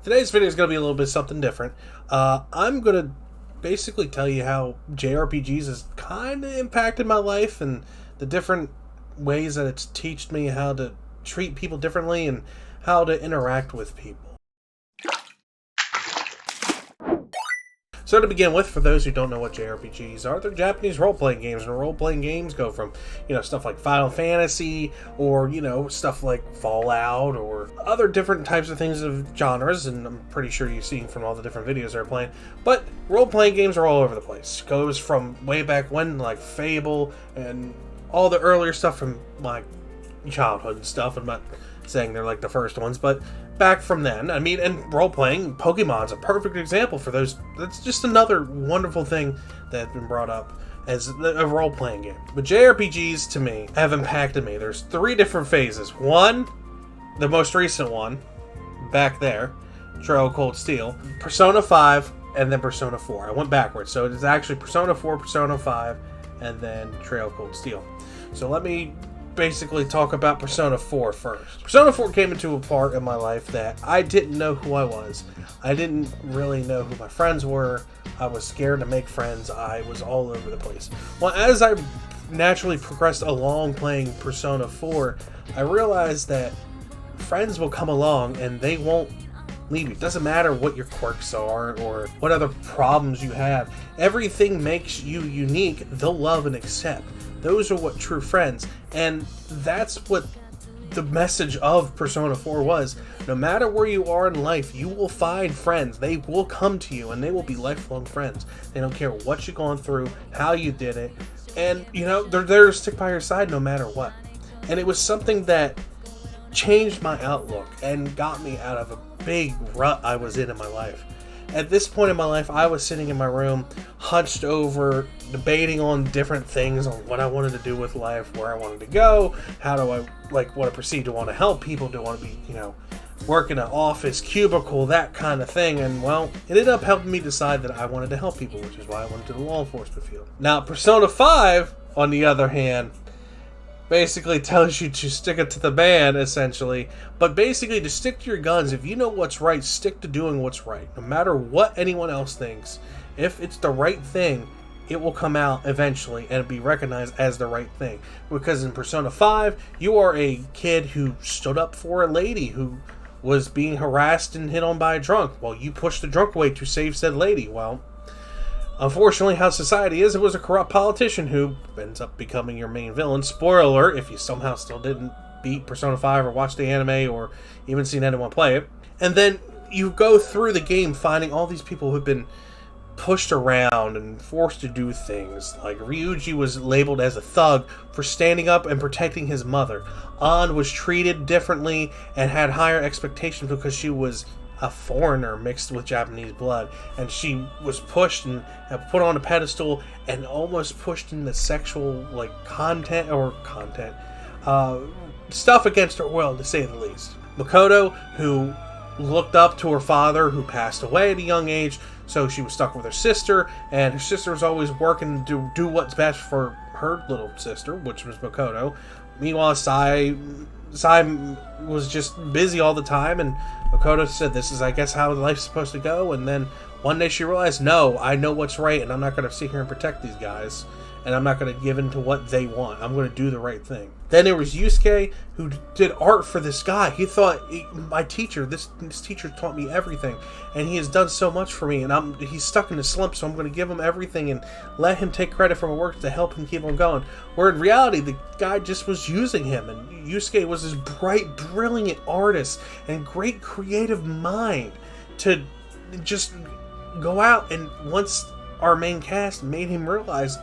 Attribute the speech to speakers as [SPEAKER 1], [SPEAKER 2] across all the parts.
[SPEAKER 1] Today's video is going to be a little bit something different. I'm going to basically tell you how JRPGs has kind of impacted my life and the different ways that it's taught me how to treat people differently and how to interact with people. So to begin with, for those who don't know what JRPGs are, they're Japanese role-playing games, and role-playing games go from, stuff like Final Fantasy, or, stuff like Fallout, or other different types of things of genres, and I'm pretty sure you've seen from all the different videos they're playing, but role-playing games are all over the place. Goes from way back when, like Fable, and all the earlier stuff from my childhood and stuff. I'm not saying they're like the first ones, but back from then, and role-playing, Pokemon's a perfect example for those. That's just another wonderful thing that's been brought up as a role-playing game. But JRPGs, to me, have impacted me. There's 3 different phases. One, the most recent one, back there, Trail of Cold Steel, Persona 5, and then Persona 4. I went backwards, so it's actually Persona 4, Persona 5, and then Trail of Cold Steel. So let me basically talk about Persona 4 first. Persona 4 came into a part in my life that I didn't know who I was. I didn't really know who my friends were. I was scared to make friends. I was all over the place. Well, as I naturally progressed along playing Persona 4, I realized that friends will come along and they won't leave you. It doesn't matter what your quirks are or what other problems you have. Everything makes you unique. They'll love and accept. Those are what true friends, and that's what the message of Persona 4 was. No matter where you are in life, you will find friends. They will come to you, and they will be lifelong friends. They don't care what you've gone through, how you did it, and, they're there to stick by your side no matter what. And it was something that changed my outlook and got me out of a big rut I was in my life. At this point in my life, I was sitting in my room, hunched over, debating on different things, on what I wanted to do with life, where I wanted to go, how do I, want to proceed, to want to help people, to want to be, work in an office, cubicle, that kind of thing, and, well, it ended up helping me decide that I wanted to help people, which is why I went to the law enforcement field. Now, Persona 5, on the other hand, basically tells you to stick it to the man, essentially, but basically to stick to your guns. If you know what's right, stick to doing what's right, no matter what anyone else thinks. If it's the right thing, it will come out eventually and be recognized as the right thing. Because in Persona 5, you are a kid who stood up for a lady who was being harassed and hit on by a drunk. Well, you pushed the drunk away to save said lady. Well, unfortunately, how society is, it was a corrupt politician who ends up becoming your main villain. Spoiler alert, if you somehow still didn't beat Persona 5 or watch the anime or even seen anyone play it. And then you go through the game finding all these people who've been pushed around and forced to do things. Like Ryuji was labeled as a thug for standing up and protecting his mother. An was treated differently and had higher expectations because she was a foreigner mixed with Japanese blood, and she was pushed and put on a pedestal and almost pushed into sexual content stuff against her will, to say the least. Makoto, who looked up to her father, who passed away at a young age, so she was stuck with her sister, and her sister was always working to do what's best for her little sister, which was Makoto. Meanwhile, Sai was just busy all the time, and Makoto said, this is, I guess, how life's supposed to go. And then one day she realized, no, I know what's right, and I'm not going to sit here and protect these guys, and I'm not going to give in to what they want. I'm going to do the right thing. Then there was Yusuke, who did art for this guy. He thought, my teacher, this teacher taught me everything, and he has done so much for me, and he's stuck in a slump, so I'm going to give him everything and let him take credit for my work to help him keep on going. Where in reality, the guy just was using him, and Yusuke was this bright, brilliant artist and great creative mind to just go out, and once our main cast made him realize,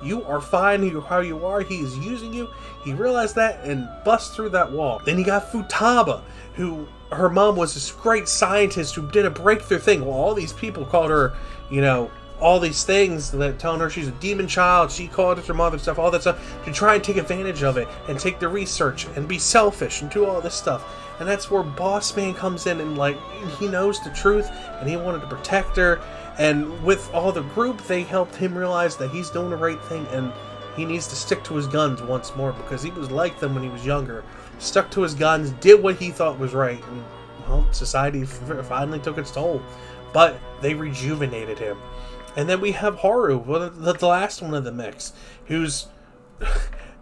[SPEAKER 1] you are fine how you are, he is using you. He realized that and bust through that wall. Then you got Futaba, who, her mom was this great scientist who did a breakthrough thing. Well, all these people called her, all these things that telling her she's a demon child. She called it her mother stuff, all that stuff, to try and take advantage of it and take the research and be selfish and do all this stuff. And that's where Boss Man comes in and he knows the truth and he wanted to protect her. And with all the group, they helped him realize that he's doing the right thing and he needs to stick to his guns once more, because he was like them when he was younger. Stuck to his guns, did what he thought was right, and well, society finally took its toll. But they rejuvenated him. And then we have Haru, the last one of the mix, who's...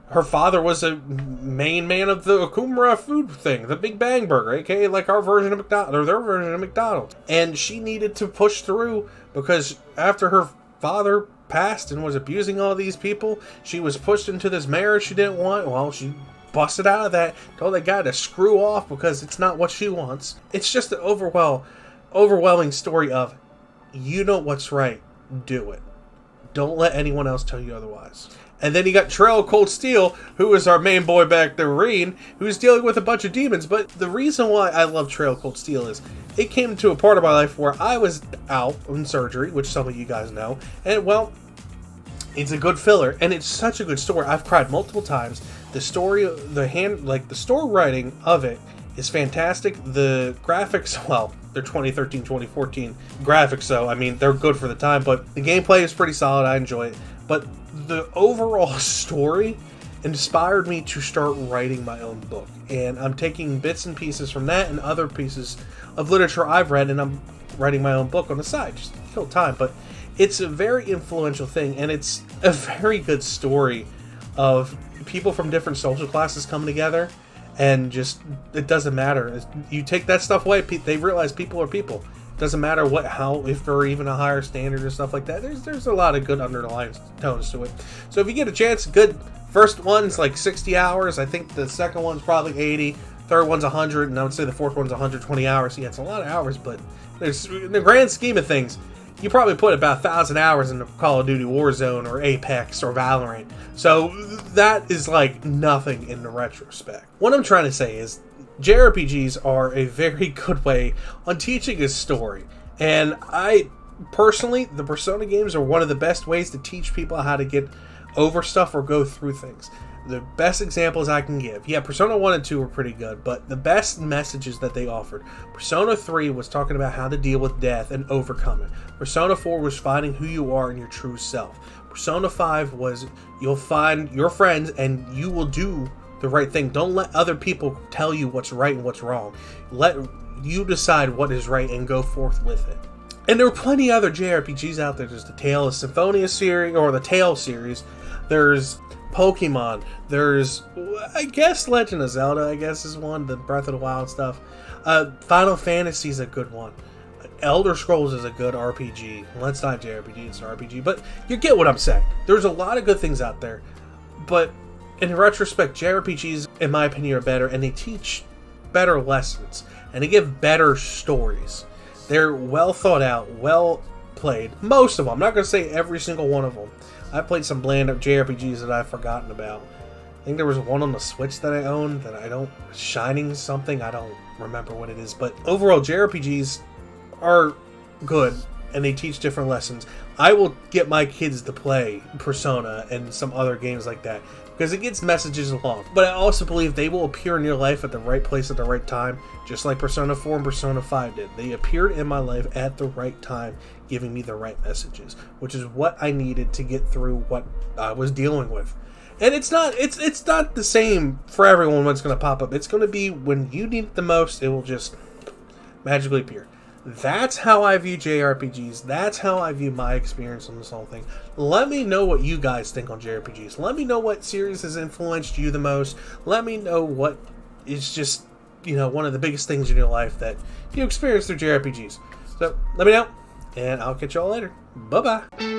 [SPEAKER 1] Her father was a main man of the Okumura food thing, the Big Bang Burger, aka like our version of McDonald's, or their version of McDonald's. And she needed to push through because after her father passed and was abusing all these people, she was pushed into this marriage she didn't want. Well, she busted out of that, told that guy to screw off because it's not what she wants. It's just an overwhelming story of, you know what's right, do it. Don't let anyone else tell you otherwise. And then you got Trail of Cold Steel, who is our main boy back there, Reen, who's dealing with a bunch of demons. But the reason why I love Trail of Cold Steel is it came to a part of my life where I was out in surgery, which some of you guys know. And, well, it's a good filler, and it's such a good story. I've cried multiple times. The story, the story writing of it is fantastic. The graphics, well, they're 2013, 2014 graphics, so, I mean, they're good for the time. But the gameplay is pretty solid. I enjoy it. But the overall story inspired me to start writing my own book. And I'm taking bits and pieces from that and other pieces of literature I've read, and I'm writing my own book on the side, just to kill time. But it's a very influential thing, and it's a very good story of people from different social classes coming together, and just, it doesn't matter. You take that stuff away, they realize people are people. Doesn't matter if they're even a higher standard or stuff like that. There's a lot of good underlying tones to it. So if you get a chance, good. First one's like 60 hours. I think the second one's probably 80. Third one's 100, and I would say the fourth one's 120 hours. Yeah, it's a lot of hours, but there's, in the grand scheme of things, you probably put about 1,000 hours into Call of Duty Warzone or Apex or Valorant. So that is like nothing in the retrospect. What I'm trying to say is, JRPGs are a very good way on teaching a story. And I, personally, the Persona games are one of the best ways to teach people how to get over stuff or go through things. The best examples I can give. Yeah, Persona 1 and 2 were pretty good, but the best messages that they offered. Persona 3 was talking about how to deal with death and overcome it. Persona 4 was finding who you are and your true self. Persona 5 was you'll find your friends and you will do the right thing. Don't let other people tell you what's right and what's wrong. Let you decide what is right and go forth with it. And there are plenty other JRPGs out there. There's the Tale of Symphonia series, or the Tale series. There's Pokemon. There's, I guess, Legend of Zelda, I guess, is one. The Breath of the Wild stuff. Final Fantasy is a good one. Elder Scrolls is a good RPG. Well, it's not JRPG, it's an RPG. But you get what I'm saying. There's a lot of good things out there. But in retrospect, JRPGs, in my opinion, are better, and they teach better lessons, and they give better stories. They're well thought out, well played. Most of them. I'm not going to say every single one of them. I've played some bland JRPGs that I've forgotten about. I think there was one on the Switch that I owned that I don't... Shining something? I don't remember what it is. But overall, JRPGs are good, and they teach different lessons. I will get my kids to play Persona and some other games like that, because it gets messages along. But I also believe they will appear in your life at the right place at the right time, just like Persona 4 and Persona 5 did. They appeared in my life at the right time, giving me the right messages, which is what I needed to get through what I was dealing with. And it's not the same for everyone when it's going to pop up. It's going to be when you need it the most, it will just magically appear. That's how I view JRPGs. That's how I view my experience on this whole thing. Let me know what you guys think on JRPGs. Let me know what series has influenced you the most. Let me know what is just, one of the biggest things in your life that you experience through JRPGs. So, let me know, and I'll catch y'all later. Bye-bye.